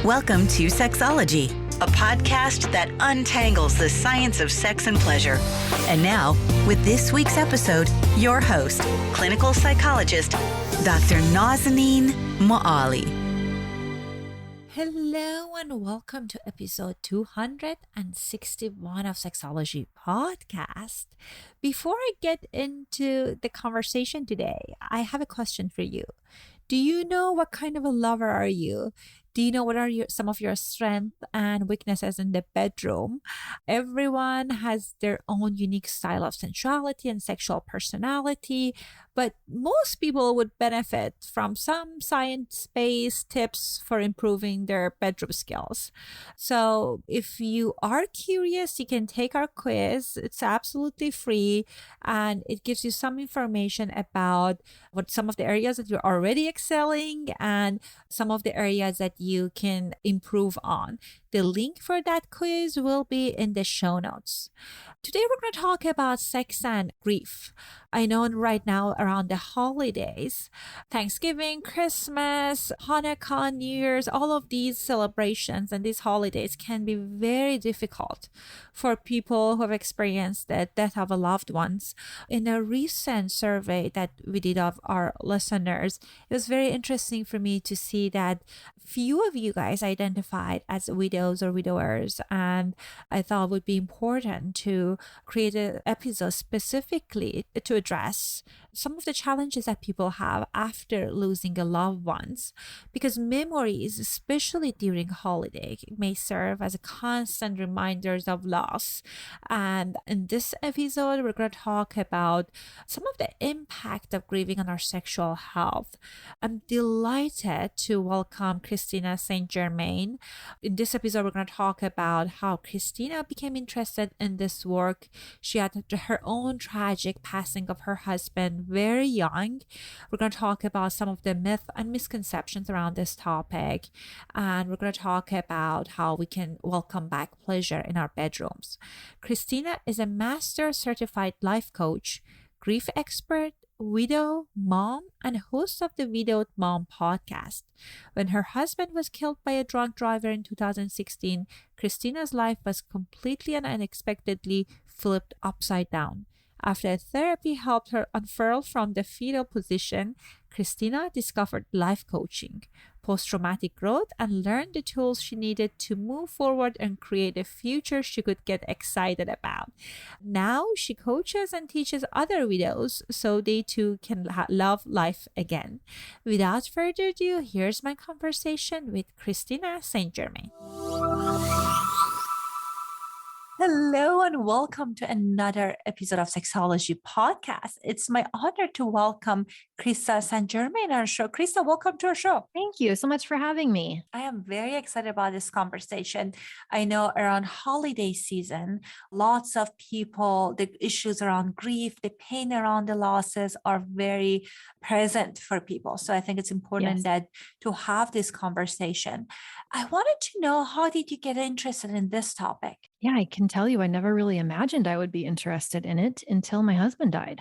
Welcome to Sexology, a podcast that untangles the science of sex and pleasure. And now, with this week's episode, your host, clinical psychologist, Dr. Nazanin Moali. Hello and welcome to episode 261 of Sexology Podcast. Before I get into the conversation today, I have a question for you. Do you know what kind of a lover are you? Do you know what are some of your strengths and weaknesses in the bedroom? Everyone has their own unique style of sensuality and sexual personality, but most people would benefit from some science-based tips for improving their bedroom skills. So if you are curious, you can take our quiz. It's absolutely free, and it gives you some information about what some of the areas that you're already excelling and some of the areas that you can improve on. The link for that quiz will be in the show notes. Today we're going to talk about sex and grief. I know right now around the holidays, Thanksgiving, Christmas, Hanukkah, New Year's, all of these celebrations and these holidays can be very difficult for people who have experienced the death of a loved ones. In a recent survey that we did of our listeners, it was very interesting for me to see that few of you guys identified as widows or widowers, and I thought it would be important to create an episode specifically to address some of the challenges that people have after losing a loved ones, because memories, especially during holiday, may serve as a constant reminders of loss. And in this episode, we're going to talk about some of the impact of grieving on our sexual health. I'm delighted to welcome Krista St-Germain. In this episode, we're going to talk about how Krista became interested in this work. She had her own tragic passing of her husband very young. We're going to talk about some of the myths and misconceptions around this topic, and we're going to talk about how we can welcome back pleasure in our bedrooms. Krista is a master certified life coach, grief expert, widow, mom, and host of the Widowed Mom podcast. When her husband was killed by a drunk driver in 2016, Krista's life was completely and unexpectedly flipped upside down. After therapy helped her unfurl from the fetal position, Krista discovered life coaching, post-traumatic growth, and learned the tools she needed to move forward and create a future she could get excited about. Now she coaches and teaches other widows so they too can love life again. Without further ado, here's my conversation with Krista St-Germain. Hello and welcome to another episode of Sexology Podcast. It's my honor to welcome Krista St-Germain on our show. Krista, welcome to our show. Thank you so much for having me. I am very excited about this conversation. I know around holiday season, lots of people, the issues around grief, the pain around the losses are very present for people. So I think it's important that to have this conversation. I wanted to know, how did you get interested in this topic? Yeah, I can tell you, I never really imagined I would be interested in it until my husband died.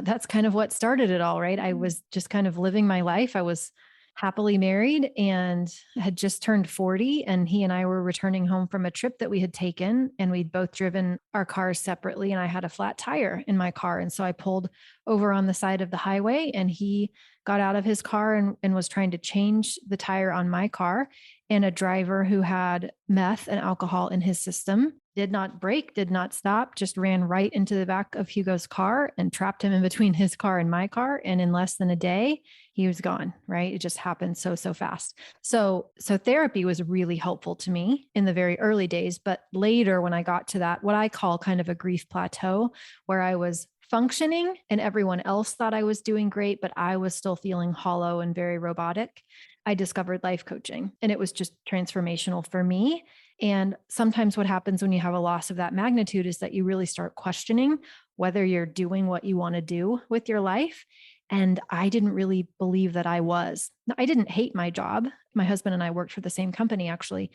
That's kind of what started it all, right? I was just kind of living my life. I was happily married and had just turned 40, and he and I were returning home from a trip that we had taken, and we'd both driven our cars separately, and I had a flat tire in my car. And so I pulled over on the side of the highway, and he got out of his car and was trying to change the tire on my car. And a driver who had meth and alcohol in his system did not brake, did not stop, just ran right into the back of Hugo's car and trapped him in between his car and my car. And in less than a day, he was gone, right? It just happened so fast. So therapy was really helpful to me in the very early days. But later, when I got to that, what I call kind of a grief plateau, where I was functioning and everyone else thought I was doing great, but I was still feeling hollow and very robotic, I discovered life coaching, and it was just transformational for me. And sometimes what happens when you have a loss of that magnitude is that you really start questioning whether you're doing what you want to do with your life. And I didn't really believe that I was. I didn't hate my job. My husband and I worked for the same company, actually,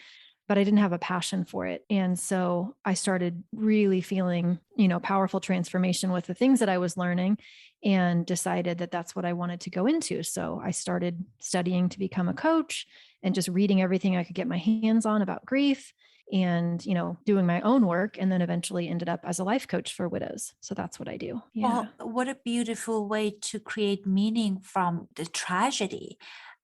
but I didn't have a passion for it. And so I started really feeling, powerful transformation with the things that I was learning, and decided that that's what I wanted to go into. So I started studying to become a coach and just reading everything I could get my hands on about grief, and, doing my own work, and then eventually ended up as a life coach for widows. So that's what I do. Yeah. Well, what a beautiful way to create meaning from the tragedy.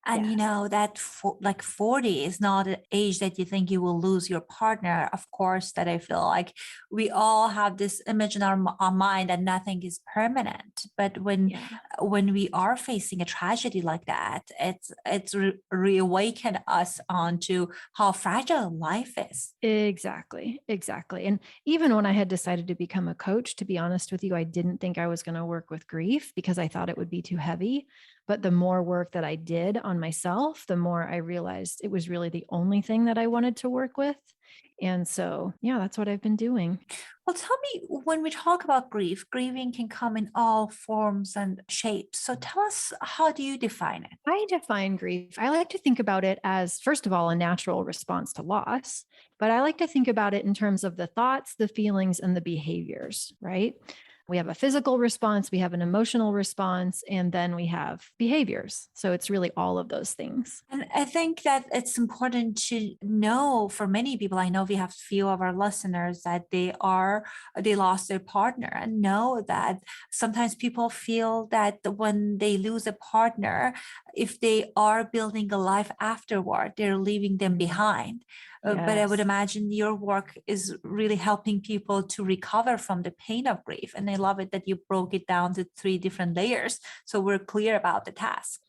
And Yes. that like 40 is not an age that you think you will lose your partner. Of course, that I feel like we all have this image in our mind that nothing is permanent. But Yeah. when we are facing a tragedy like that, it's reawaken us onto how fragile life is. Exactly. Exactly. And even when I had decided to become a coach, to be honest with you, I didn't think I was going to work with grief because I thought it would be too heavy. But the more work that I did on myself, the more I realized it was really the only thing that I wanted to work with. And so, yeah, that's what I've been doing. Well, tell me, when we talk about grief, grieving can come in all forms and shapes. So tell us, how do you define it? I define grief. I like to think about it as, first of all, a natural response to loss, but I like to think about it in terms of the thoughts, the feelings, and the behaviors, right? We have a physical response, we have an emotional response, and then we have behaviors. So it's really all of those things. And I think that it's important to know, for many people, I know we have few of our listeners that they lost their partner, and know that sometimes people feel that when they lose a partner, if they are building a life afterward, they're leaving them behind. But I would Yes. imagine your work is really helping people to recover from the pain of grief. And I love it that you broke it down to 3 different layers, so we're clear about the task.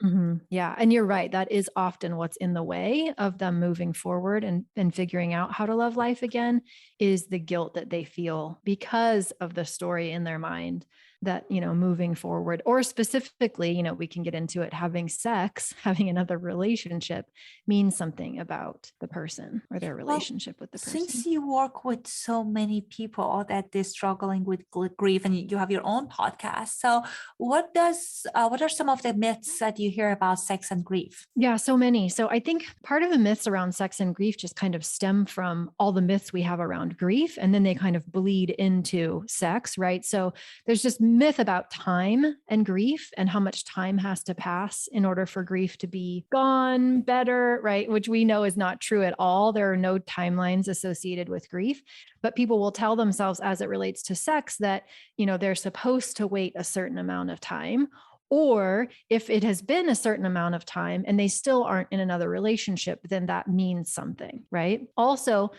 Yeah. And you're right. That is often what's in the way of them moving forward and figuring out how to love life again, is the guilt that they feel because of the story in their mind that, moving forward, or specifically, we can get into it, having sex, having another relationship means something about the person or their Well, relationship with the since person. you work with so many people that they're struggling with grief, and you have your own podcast, so what are some of the myths that you hear about sex and grief? Yeah, so many. So I think part of the myths around sex and grief just kind of stem from all the myths we have around grief, and then they kind of bleed into sex, right? So there's just myth about time and grief, and how much time has to pass in order for grief to be gone, better, right? Which we know is not true at all. There are no timelines associated with grief, but people will tell themselves, as it relates to sex, that, they're supposed to wait a certain amount of time. Or if it has been a certain amount of time and they still aren't in another relationship, then that means something, right? Also,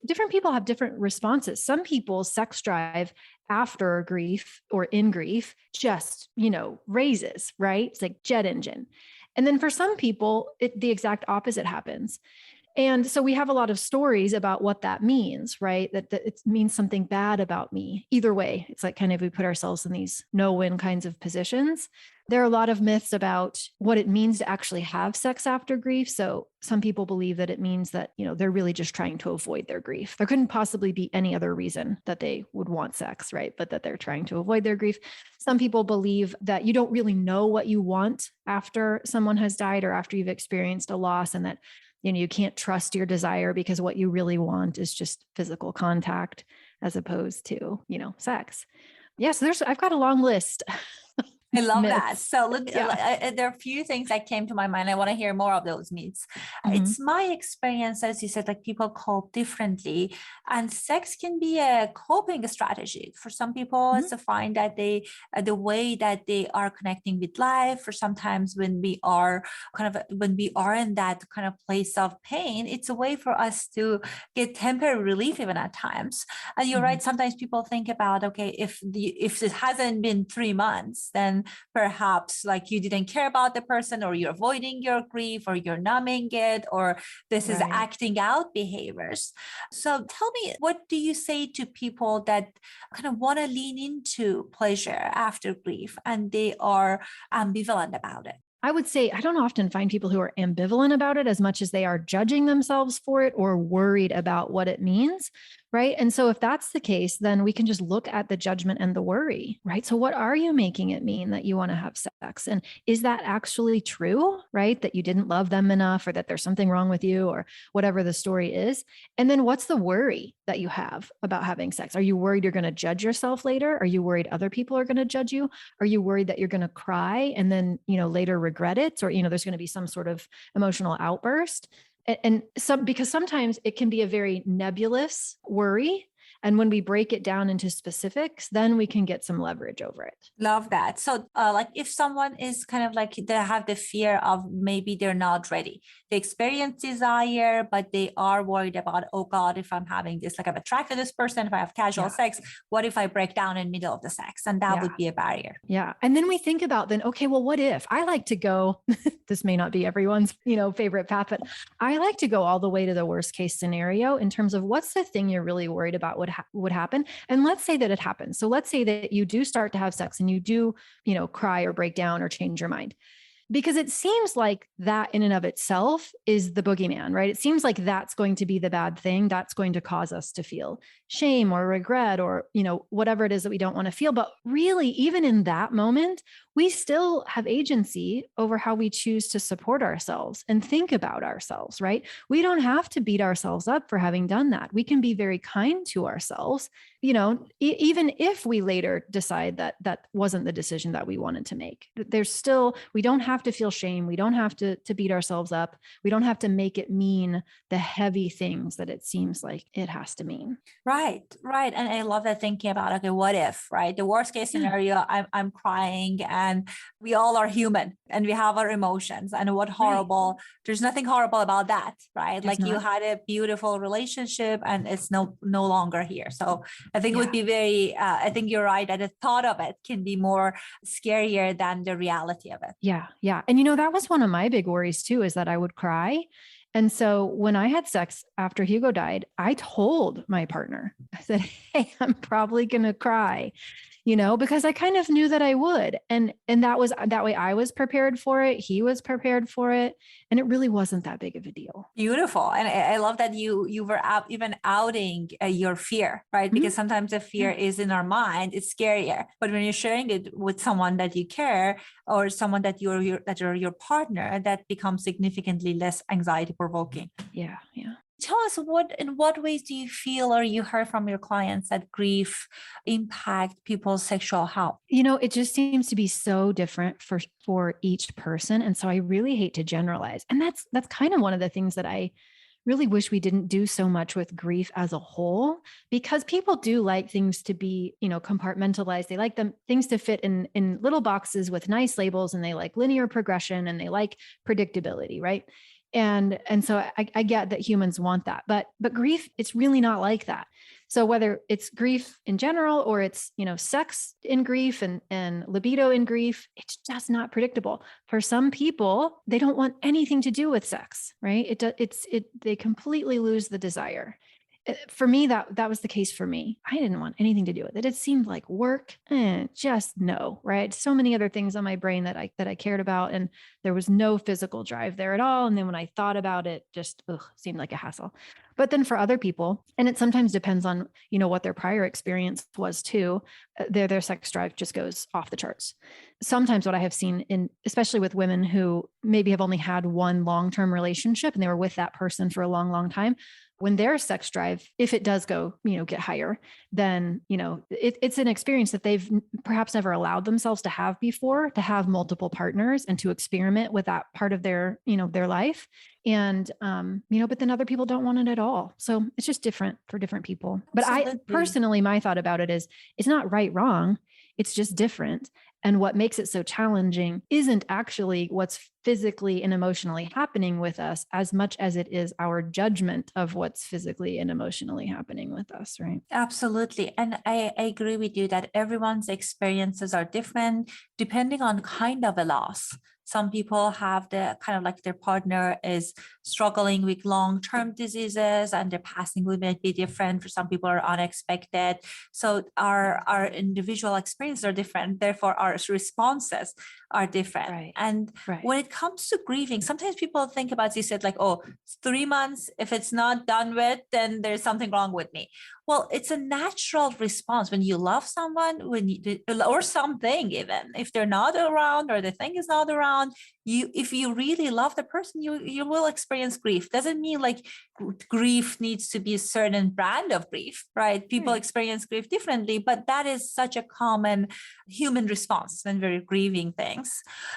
different people have different responses. Some people's sex drive after grief or in grief just, raises, right? It's like jet engine. And then for some people, the exact opposite happens. And so we have a lot of stories about what that means, right? That it means something bad about me. Either way, it's like kind of we put ourselves in these no-win kinds of positions. There are a lot of myths about what it means to actually have sex after grief. So some people believe that it means that, they're really just trying to avoid their grief. There couldn't possibly be any other reason that they would want sex, right? But that they're trying to avoid their grief. Some people believe that you don't really know what you want after someone has died or after you've experienced a loss, and that you can't trust your desire because what you really want is just physical contact as opposed to, sex. Yeah. So I've got a long list. I love that. Myths. So look, Yeah. there are a few things that came to my mind. I want to hear more of those myths. It's my experience, as you said, like people cope differently, and sex can be a coping strategy. For some people, it's to find that the way that they are connecting with life, or sometimes when we are in that kind of place of pain, it's a way for us to get temporary relief even at times. And you're right. Sometimes people think about, okay, if it hasn't been 3 months, then perhaps like you didn't care about the person, or you're avoiding your grief, or you're numbing it, or this is acting out behaviors. So tell me, what do you say to people that kind of want to lean into pleasure after grief and they are ambivalent about it? I would say I don't often find people who are ambivalent about it as much as they are judging themselves for it or worried about what it means. right? And so if that's the case, then we can just look at the judgment and the worry, right? So what are you making it mean that you want to have sex? And is that actually true, right? That you didn't love them enough, or that there's something wrong with you, or whatever the story is. And then what's the worry that you have about having sex? Are you worried you're going to judge yourself later? Are you worried other people are going to judge you? Are you worried that you're going to cry and then, later regret it? Or, there's going to be some sort of emotional outburst. And some, because sometimes it can be a very nebulous worry. And when we break it down into specifics, then we can get some leverage over it. Love that. So like if someone is kind of like, they have the fear of maybe they're not ready, they experience desire, but they are worried about, oh God, if I'm having this, like I'm attracted to this person, if I have casual sex, what if I break down in the middle of the sex? And that would be a barrier. Yeah. And then we think about then, okay, well, what if I like to go, this may not be everyone's, favorite path, but I like to go all the way to the worst case scenario in terms of what's the thing you're really worried about would happen. And let's say that it happens. So let's say that you do start to have sex and you do, cry or break down or change your mind. Because it seems like that in and of itself is the boogeyman, right? It seems like that's going to be the bad thing. That's going to cause us to feel shame or regret or, whatever it is that we don't want to feel. But really, even in that moment, we still have agency over how we choose to support ourselves and think about ourselves, right? We don't have to beat ourselves up for having done that. We can be very kind to ourselves, even if we later decide that that wasn't the decision that we wanted to make. There's still, we don't have to feel shame. We don't have to beat ourselves up. We don't have to make it mean the heavy things that it seems like it has to mean. Right. And I love that thinking about, okay, what if, right? The worst case scenario, I'm crying and we all are human and we have our emotions, and what horrible, there's nothing horrible about that, right? Like you had a beautiful relationship and it's no longer here. So I think it would be very, I think you're right that the thought of it can be more scarier than the reality of it. Yeah. And that was one of my big worries too, is that I would cry. And so when I had sex after Hugo died, I told my partner, I said, hey, I'm probably going to cry, because I kind of knew that I would. And that way I was prepared for it. He was prepared for it. And it really wasn't that big of a deal. Beautiful. And I love that you were even outing your fear, right? Because sometimes the fear is in our mind, it's scarier. But when you're sharing it with someone that you care or someone that you're your partner, that becomes significantly less anxiety provoking. Yeah. Tell us in what ways do you feel or you heard from your clients that grief impact people's sexual health? It just seems to be so different for each person. And so I really hate to generalize. And that's kind of one of the things that I really wish we didn't do so much with grief as a whole, because people do like things to be, compartmentalized. They like things to fit in little boxes with nice labels, and they like linear progression and they like predictability, right? And so I get that humans want that, but grief, it's really not like that. So whether it's grief in general, or it's, sex in grief and libido in grief, it's just not predictable. For some people, they don't want anything to do with sex, right? They completely lose the desire. For me, that was the case for me. I didn't want anything to do with it. It seemed like work, just no, right? So many other things on my brain that I cared about, and there was no physical drive there at all. And then when I thought about it, just seemed like a hassle. But then for other people, and it sometimes depends on, what their prior experience was too, their sex drive just goes off the charts. Sometimes what I have seen especially with women who maybe have only had one long-term relationship and they were with that person for a long, long time, when their sex drive, if it does go, get higher, then, it's an experience that they've perhaps never allowed themselves to have before, to have multiple partners and to experiment with that part of their, their life. And, but then other people don't want it at all. So it's just different for different people. But I personally, my thought about it is it's not right, wrong. It's just different. And what makes it so challenging isn't actually what's physically and emotionally happening with us as much as it is our judgment of what's physically and emotionally happening with us, right? Absolutely. And I agree with you that everyone's experiences are different depending on kind of a loss. Some people have the kind of like their partner is struggling with long-term diseases and their passing might be different. For some people are unexpected. So our individual experiences are different. Therefore, our responses are different. Right. And when it comes to grieving, sometimes people think about, you said like, 3 months, if it's not done with, then there's something wrong with me. Well, it's a natural response when you love someone, or something, even if they're not around or the thing is not around. If you really love the person, you will experience grief. Doesn't mean like grief needs to be a certain brand of grief, right? People experience grief differently, but that is such a common human response when we're grieving things.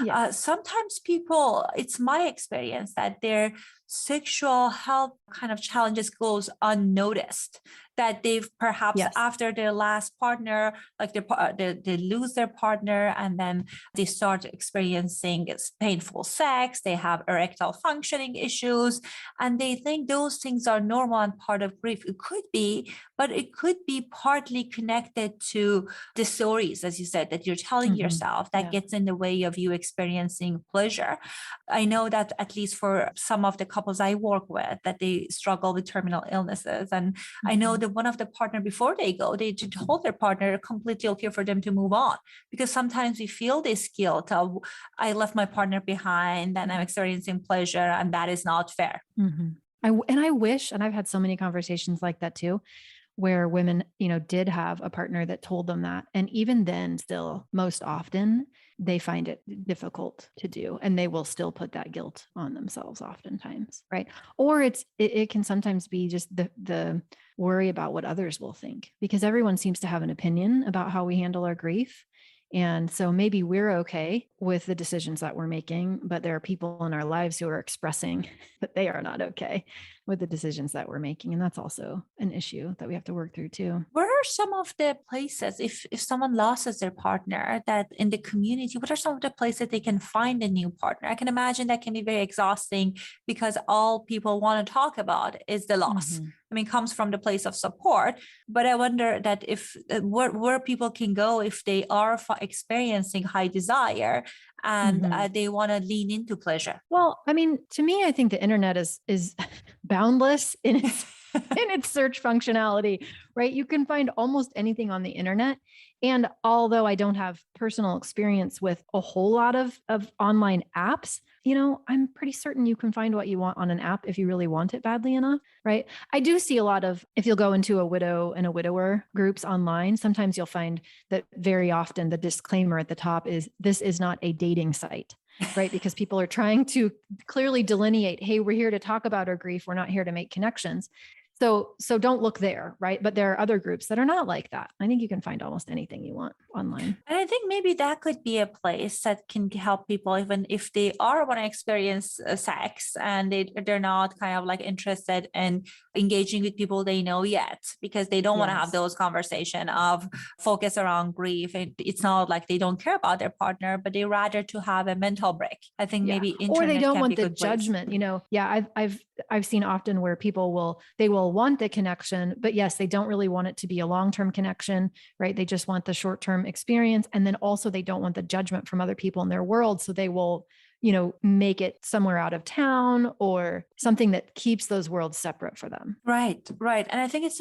Yes. Sometimes people, it's my experience that their sexual health kind of challenges goes unnoticed, that they've perhaps after their last partner, like they lose their partner, and then they start experiencing painful sex, they have erectile functioning issues, and they think those things are normal and part of grief. It could be, but it could be partly connected to the stories, as you said, that you're telling yourself that gets in the way of you experiencing pleasure. I know that at least for some of the couples I work with, that they struggle with terminal illnesses. And I know that one of the partner, before they go, they told their partner completely okay for them to move on, because sometimes we feel this guilt of, I left my partner behind and I'm experiencing pleasure, and that is not fair. I wish, and I've had so many conversations like that too, where women, did have a partner that told them that. And even then, still, most often, they find it difficult to do, and they will still put that guilt on themselves oftentimes, right? Or it can sometimes be just the worry about what others will think, because everyone seems to have an opinion about how we handle our grief. And so maybe we're okay with the decisions that we're making, but there are people in our lives who are expressing that they are not okay with the decisions that we're making. And that's also an issue that we have to work through too. Where are some of the places, if someone loses their partner, that in the community, what are some of the places they can find a new partner? I can imagine that can be very exhausting, because all people want to talk about is the loss. I mean, comes from the place of support, but I wonder that if where people can go if they are experiencing high desire and they want to lean into pleasure. Well, I mean, to me, I think the internet is boundless in its search functionality, right? You can find almost anything on the internet. And although I don't have personal experience with a whole lot of online apps, I'm pretty certain you can find what you want on an app if you really want it badly enough, right? I do see a lot of, if you'll go into a widow and a widower groups online, sometimes you'll find that very often the disclaimer at the top is, this is not a dating site, right? Because people are trying to clearly delineate, hey, we're here to talk about our grief. We're not here to make connections. So don't look there, right? But there are other groups that are not like that. I think you can find almost anything you want online. And I think maybe that could be a place that can help people, even if they are want to experience sex and they're not kind of like interested in engaging with people they know yet, because they don't want to have those conversations of focus around grief. It's not like they don't care about their partner, but they rather to have a mental break. I think maybe internet, or they don't want the good judgment. I've seen often where people will want the connection, but yes, they don't really want it to be a long-term connection, right? They just want the short-term experience. And then also they don't want the judgment from other people in their world. So they will, make it somewhere out of town or something that keeps those worlds separate for them. Right. And I think it's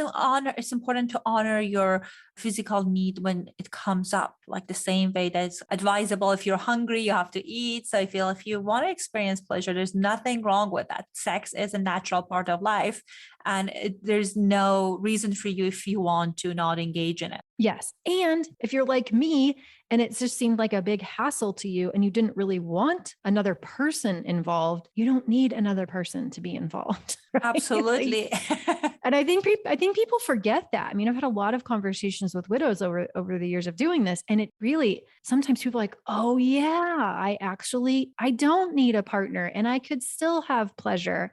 important to honor your physical need when it comes up, like the same way that's advisable. If you're hungry, you have to eat. So I feel if you want to experience pleasure, there's nothing wrong with that. Sex is a natural part of life, and there's no reason for you, if you want to, not engage in it. Yes. And if you're like me and it just seemed like a big hassle to you and you didn't really want another person involved, you don't need another person to be involved. Right? Absolutely. And I think people forget that. I mean, I've had a lot of conversations with widows over the years of doing this. And it really, sometimes people are like, oh yeah, I don't need a partner and I could still have pleasure.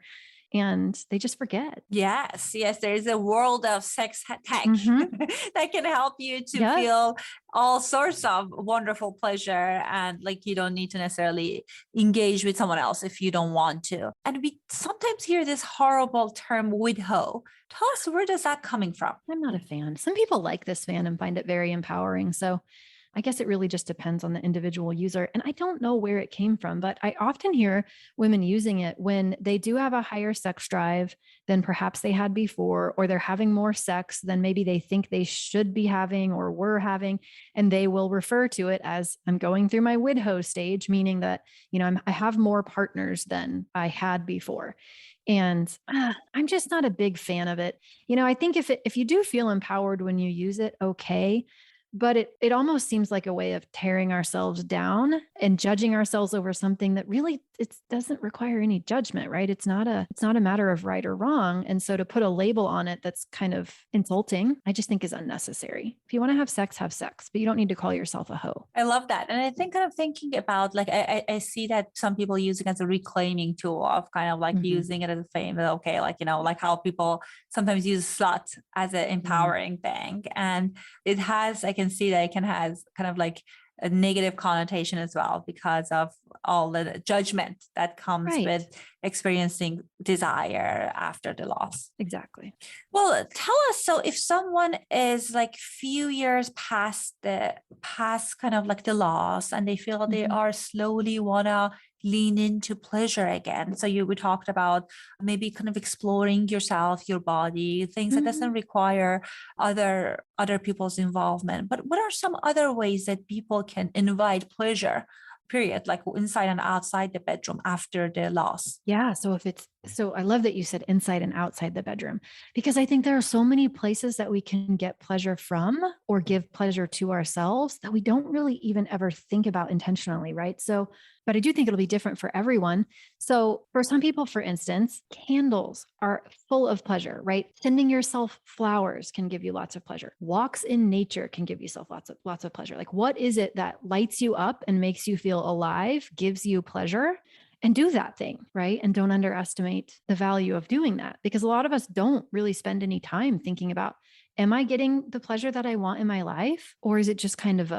And they just forget. Yes. There's a world of sex tech that can help you to feel all sorts of wonderful pleasure. And like, you don't need to necessarily engage with someone else if you don't want to. And we sometimes hear this horrible term, widow. Tell us, where does that coming from? I'm not a fan. Some people like this fan and find it very empowering. So I guess it really just depends on the individual user. And I don't know where it came from, but I often hear women using it when they do have a higher sex drive than perhaps they had before, or they're having more sex than maybe they think they should be having or were having. And they will refer to it as, I'm going through my widho stage, meaning that, I have more partners than I had before. And I'm just not a big fan of it. I think if you do feel empowered when you use it, okay. But it almost seems like a way of tearing ourselves down and judging ourselves over something that really it doesn't require any judgment, right? It's not a matter of right or wrong. And so to put a label on it that's kind of insulting, I just think is unnecessary. If you want to have sex, but you don't need to call yourself a hoe. I love that. And I think kind of thinking about like, I see that some people use it as a reclaiming tool of kind of like using it as a fame. Okay. Like, like how people sometimes use slut as an empowering thing. And it has, I can see that it can has kind of like a negative connotation as well because of all the judgment that comes with experiencing desire after the loss. Exactly. Well, tell us, so if someone is like few years past kind of like the loss and they feel they are slowly wanna lean into pleasure again. So we talked about maybe kind of exploring yourself, your body, things that doesn't require other people's involvement. But what are some other ways that people can invite pleasure, period, like inside and outside the bedroom after the loss? Yeah. So I love that you said inside and outside the bedroom, because I think there are so many places that we can get pleasure from or give pleasure to ourselves that we don't really even ever think about intentionally. Right. So, but I do think it'll be different for everyone. So for some people, for instance, candles are full of pleasure, right? Sending yourself flowers can give you lots of pleasure. Walks in nature can give yourself lots of pleasure. Like, what is it that lights you up and makes you feel alive, gives you pleasure? And do that thing, right? And don't underestimate the value of doing that, because a lot of us don't really spend any time thinking about, am I getting the pleasure that I want in my life? Or is it just kind of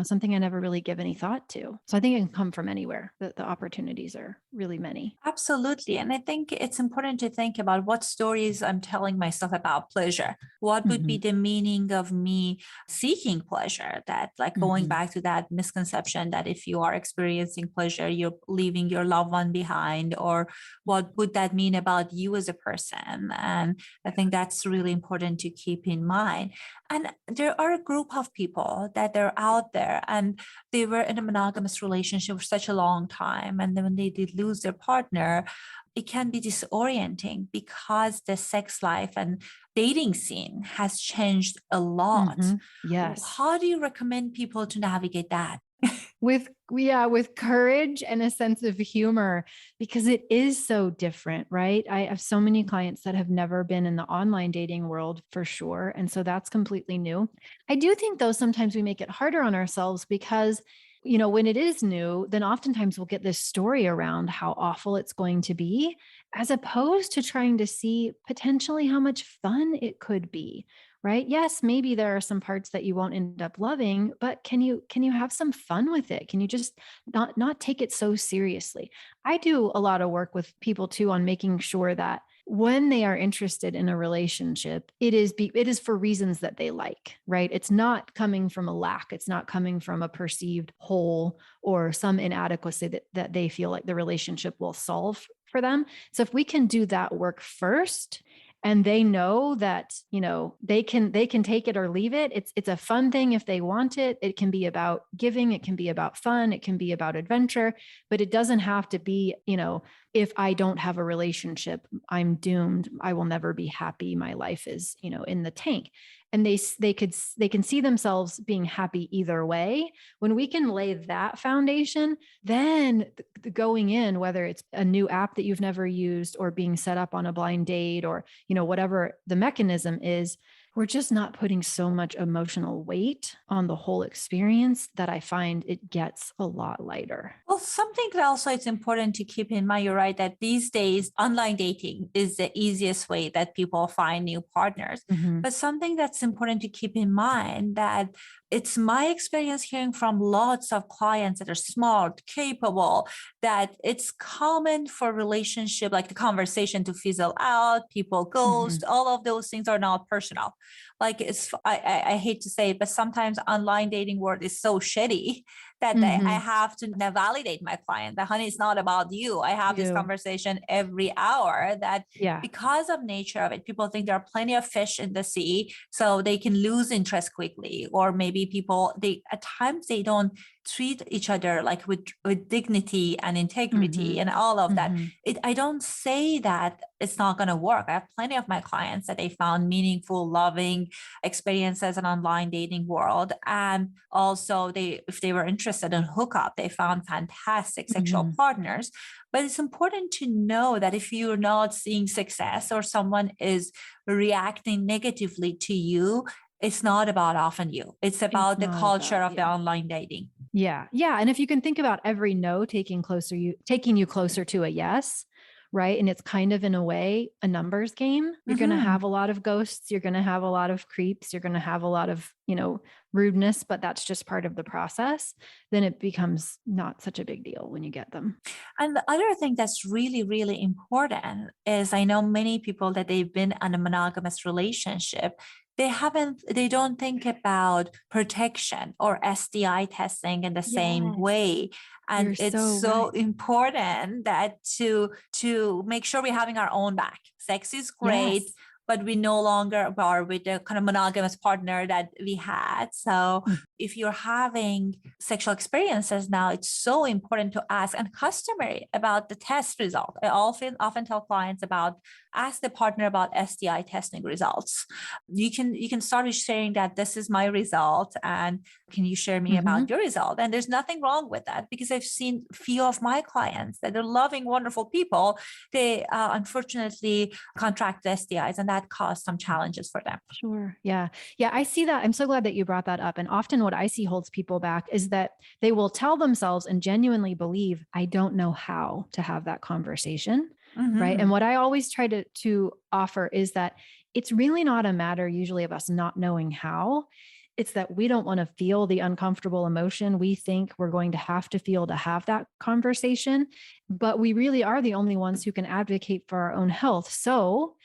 something I never really give any thought to? So I think it can come from anywhere. The opportunities are really many. Absolutely. And I think it's important to think about what stories I'm telling myself about pleasure. What would be the meaning of me seeking pleasure? That, like, going back to that misconception that if you are experiencing pleasure, you're leaving your loved one behind, or what would that mean about you as a person? And I think that's really important to keep in mind. And there are a group of people that they're out there and they were in a monogamous relationship for such a long time. And then when they did lose their partner, it can be disorienting because the sex life and dating scene has changed a lot. Yes. How do you recommend people to navigate that? With courage and a sense of humor, because it is so different, right? I have so many clients that have never been in the online dating world, for sure. And so that's completely new. I do think, though, sometimes we make it harder on ourselves because, when it is new, then oftentimes we'll get this story around how awful it's going to be, as opposed to trying to see potentially how much fun it could be. Right? Yes, maybe there are some parts that you won't end up loving, but can you have some fun with it? Can you just not take it so seriously? I do a lot of work with people too on making sure that when they are interested in a relationship, it is for reasons that they like, right? It's not coming from a lack. It's not coming from a perceived hole or some inadequacy that they feel like the relationship will solve for them. So if we can do that work first, and they know that, they can take it or leave it. It's a fun thing if they want it. It can be about giving. It can be about fun. It can be about adventure, but it doesn't have to be, if I don't have a relationship, I'm doomed. I will never be happy. My life is, in the tank. And they can see themselves being happy either way. When we can lay that foundation, then going in, whether it's a new app that you've never used or being set up on a blind date or, whatever the mechanism is, we're just not putting so much emotional weight on the whole experience that I find it gets a lot lighter. Well, something that also it's important to keep in mind, you're right, that these days online dating is the easiest way that people find new partners. But something that's important to keep in mind, that it's my experience hearing from lots of clients that are smart, capable, that it's common for relationship, like the conversation to fizzle out, people ghost, all of those things are not personal. Like I hate to say it, but sometimes online dating world is so shitty that I have to now validate my client that, honey, it's not about you. I have this conversation every hour that because of nature of it, people think there are plenty of fish in the sea, so they can lose interest quickly. Or maybe people, at times they don't treat each other like with dignity and integrity and all of that. I don't say that it's not going to work. I have plenty of my clients that they found meaningful, loving experiences in online dating world. And also if they were interested in hookup, they found fantastic sexual partners. But it's important to know that if you're not seeing success or someone is reacting negatively to you, it's not about often you. It's about the culture of the online dating. Yeah. Yeah. And if you can think about every no taking you closer to a yes, right? And it's kind of in a way a numbers game. You're going to have a lot of ghosts. You're going to have a lot of creeps. You're going to have a lot of, rudeness, but that's just part of the process. Then it becomes not such a big deal when you get them. And the other thing that's really, really important is I know many people that they've been in a monogamous relationship. They don't think about protection or STI testing in the same way. And it's so important that to make sure we're having our own back. Sex is great, but we no longer are with the kind of monogamous partner that we had. So if you're having sexual experiences now, it's so important to ask and customary about the test result. I often tell clients ask the partner about STI testing results. You can start with sharing that this is my result, and can you share me about your result? And there's nothing wrong with that, because I've seen few of my clients that are loving, wonderful people. They unfortunately contract STIs, and that caused some challenges for them. Sure. Yeah. Yeah. I see that. I'm so glad that you brought that up. And often what I see holds people back is that they will tell themselves and genuinely believe, I don't know how to have that conversation. Right. And what I always try to offer is that it's really not a matter usually of us not knowing how. It's that we don't want to feel the uncomfortable emotion we think we're going to have to have that conversation, but we really are the only ones who can advocate for our own health. So,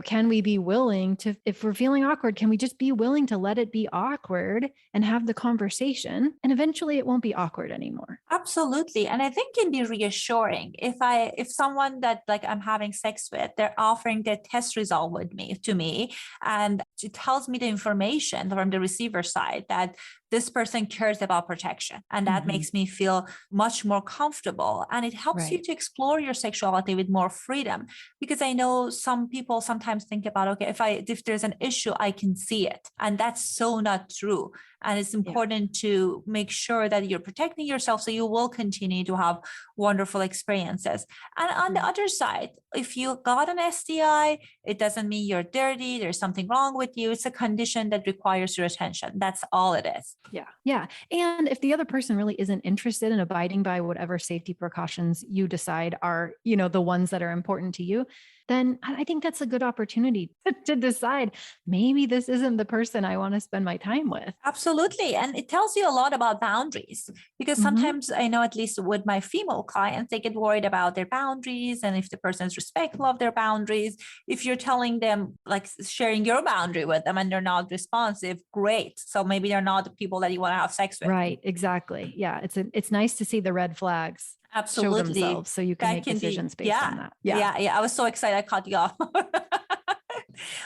can we be willing to, if we're feeling awkward, can we just be willing to let it be awkward and have the conversation? And eventually it won't be awkward anymore. Absolutely. And I think it can be reassuring if someone that like I'm having sex with, they're offering their test result to me, and it tells me the information from the receiver side that this person cares about protection. And that makes me feel much more comfortable. And it helps you to explore your sexuality with more freedom. Because I know some people sometimes think about, okay, if there's an issue, I can see it. And that's so not true. And it's important to make sure that you're protecting yourself so you will continue to have wonderful experiences. And on the other side, if you got an STI, it doesn't mean you're dirty. There's something wrong with you. It's a condition that requires your attention. That's all it is. Yeah. Yeah. And if the other person really isn't interested in abiding by whatever safety precautions you decide are, the ones that are important to you, then I think that's a good opportunity to decide maybe this isn't the person I want to spend my time with. Absolutely. And it tells you a lot about boundaries, because sometimes I know, at least with my female clients, they get worried about their boundaries. And if the person is respectful of their boundaries, if you're telling them, like sharing your boundary with them and they're not responsive, great. So maybe they're not the people that you want to have sex with. Right. Exactly. Yeah. It's nice to see the red flags. Absolutely. Show themselves so you can make decisions based on that. Yeah. I was so excited I cut you off.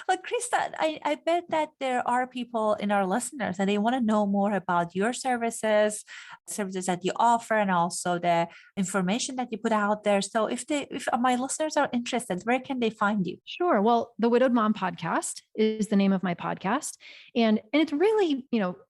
But Krista, I bet that there are people in our listeners and they want to know more about your services that you offer, and also the information that you put out there. So if my listeners are interested, where can they find you? Sure. Well, the Widowed Mom Podcast is the name of my podcast. And it's really,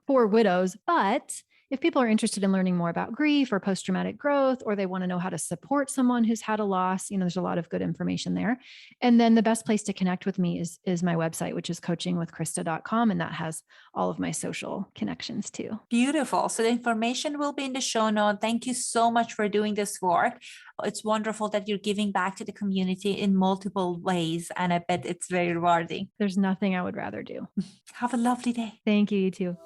for widows, but if people are interested in learning more about grief or post-traumatic growth, or they want to know how to support someone who's had a loss, there's a lot of good information there. And then the best place to connect with me is my website, which is coachingwithkrista.com. And that has all of my social connections too. Beautiful. So the information will be in the show note. Thank you so much for doing this work. It's wonderful that you're giving back to the community in multiple ways. And I bet it's very rewarding. There's nothing I would rather do. Have a lovely day. Thank you. You too.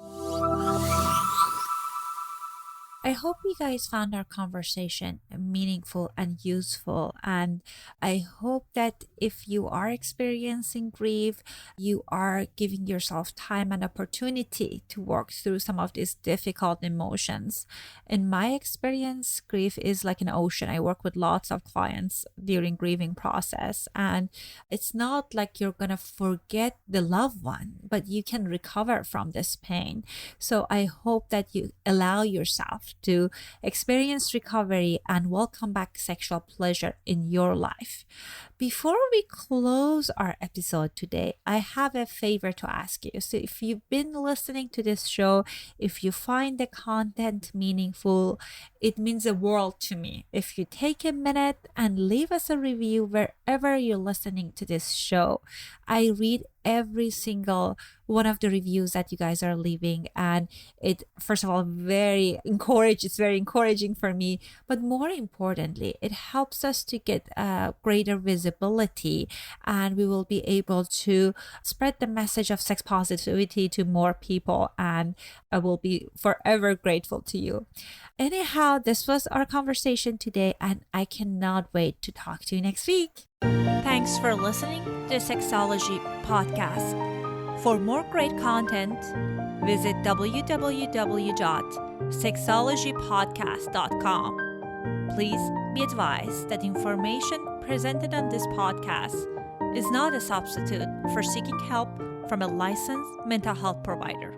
I hope you guys found our conversation meaningful and useful. And I hope that if you are experiencing grief, you are giving yourself time and opportunity to work through some of these difficult emotions. In my experience, grief is like an ocean. I work with lots of clients during grieving process, and it's not like you're going to forget the loved one, but you can recover from this pain. So I hope that you allow yourself to experience recovery and welcome back sexual pleasure in your life. Before we close our episode today, I have a favor to ask you. So if you've been listening to this show, if you find the content meaningful, it means the world to me. If you take a minute and leave us a review wherever you're listening to this show, I read every single one of the reviews that you guys are leaving, and it, first of all, it's very encouraging for me, but more importantly, it helps us to get greater visibility, and we will be able to spread the message of sex positivity to more people, and I will be forever grateful to you. Anyhow, this was our conversation today, and I cannot wait to talk to you next week. Thanks for listening to Sexology Podcast. For more great content, visit www.sexologypodcast.com. Please be advised that information presented on this podcast is not a substitute for seeking help from a licensed mental health provider.